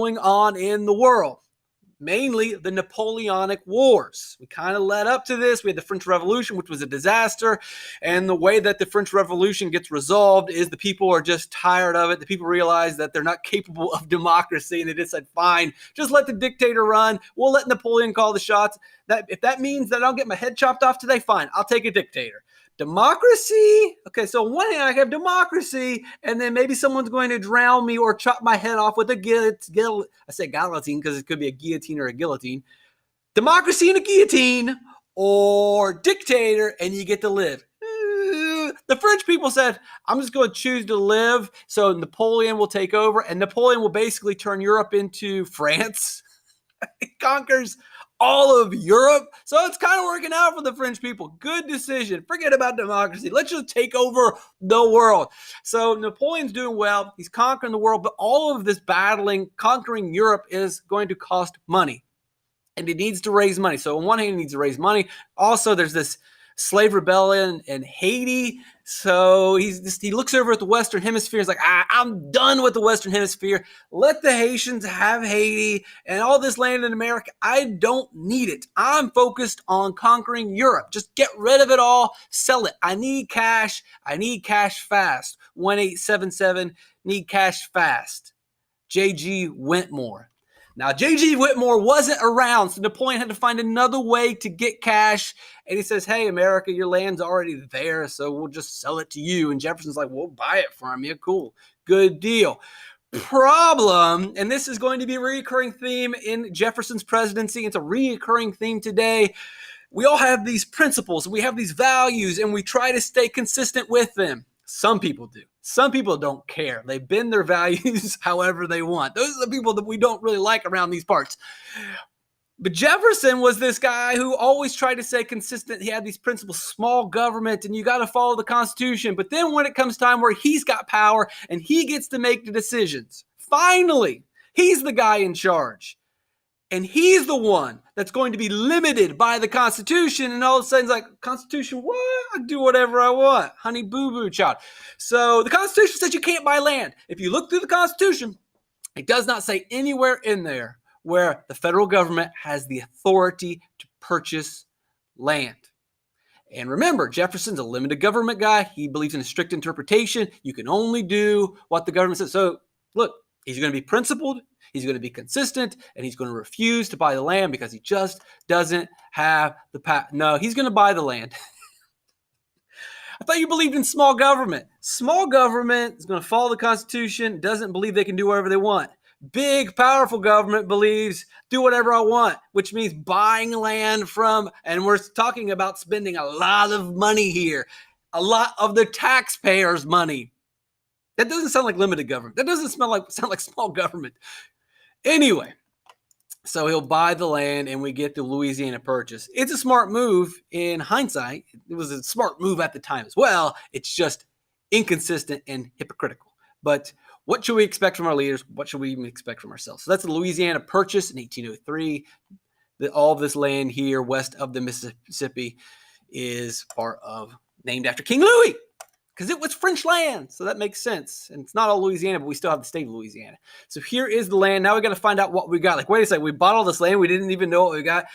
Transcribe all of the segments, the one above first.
going on in the world, mainly the Napoleonic Wars. We kind of led up to this. We had the French Revolution, which was a disaster. And the way that the French Revolution gets resolved is the people are just tired of it. The people realize that they're not capable of democracy, and they just said, fine, just let the dictator run. We'll let Napoleon call the shots. If that means that I don't get my head chopped off today, fine, I'll take a dictator. Democracy? Okay, so on one hand, I have democracy, and then maybe someone's going to drown me or chop my head off with a guillotine. I say guillotine because it could be a guillotine or a guillotine. Democracy and a guillotine, or dictator, and you get to live. The French people said, I'm just going to choose to live, so Napoleon will take over, and Napoleon will basically turn Europe into France. He conquers all of Europe. So it's kind of working out for the French people. Good decision. Forget about democracy. Let's just take over the world. So Napoleon's doing well. He's conquering the world, but all of this battling, conquering Europe is going to cost money. And he needs to raise money. So on one hand, he needs to raise money. Also, there's this slave rebellion in Haiti. So he looks over at the Western Hemisphere. He's like, I'm done with the Western Hemisphere. Let the Haitians have Haiti and all this land in America. I don't need it. I'm focused on conquering Europe. Just get rid of it all. Sell it. I need cash. I need cash fast. 1877, need cash fast. J.G. Whitmore. Now, J.G. Whitmore wasn't around, so Napoleon had to find another way to get cash. And he says, hey, America, your land's already there, so we'll just sell it to you. And Jefferson's like, we'll buy it from you. Cool. Good deal. Problem, and this is going to be a recurring theme in Jefferson's presidency. It's a recurring theme today. We all have these principles, we have these values, and we try to stay consistent with them. Some people do. Some people don't care. They bend their values however they want. Those are the people that we don't really like around these parts. But Jefferson was this guy who always tried to stay consistent. He had these principles, small government, and you got to follow the Constitution. But then when it comes time where he's got power and he gets to make the decisions, finally, he's the guy in charge. And he's the one that's going to be limited by the Constitution. And all of a sudden, it's like, Constitution, what? I do whatever I want. Honey boo boo child. So the Constitution says you can't buy land. If you look through the Constitution, it does not say anywhere in there where the federal government has the authority to purchase land. And remember, Jefferson's a limited government guy. He believes in a strict interpretation. You can only do what the government says. So look, he's going to be principled. He's going to be consistent, and he's going to refuse to buy the land because he just doesn't have the power. No, he's going to buy the land. I thought you believed in small government. Small government is going to follow the Constitution, doesn't believe they can do whatever they want. Big, powerful government believes do whatever I want, which means buying land from, and we're talking about spending a lot of money here, a lot of the taxpayers' money. That doesn't sound like limited government. That doesn't sound like small government. Anyway, so he'll buy the land and we get the Louisiana Purchase. It's a smart move in hindsight. It was a smart move at the time as well. It's just inconsistent and hypocritical. But what should we expect from our leaders? What should we even expect from ourselves? So that's the Louisiana Purchase in 1803. All of this land here west of the Mississippi is named after King Louis, because it was French land. So that makes sense. And it's not all Louisiana, but we still have the state of Louisiana. So here is the land. Now we got to find out what we got. Like, wait a second, we bought all this land. We didn't even know what we got.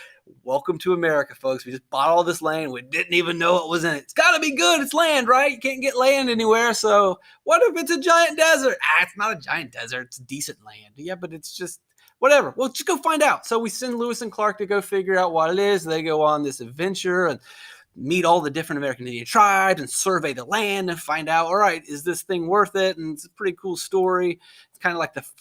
Welcome to America, folks. We just bought all this land. We didn't even know what was in it. It's got to be good. It's land, right? You can't get land anywhere. So what if it's a giant desert? It's not a giant desert. It's decent land. Yeah, but it's just whatever. Well, just go find out. So we send Lewis and Clark to go figure out what it is. They go on this adventure and meet all the different American Indian tribes and survey the land and find out, all right, is this thing worth it? And it's a pretty cool story. It's kind of like the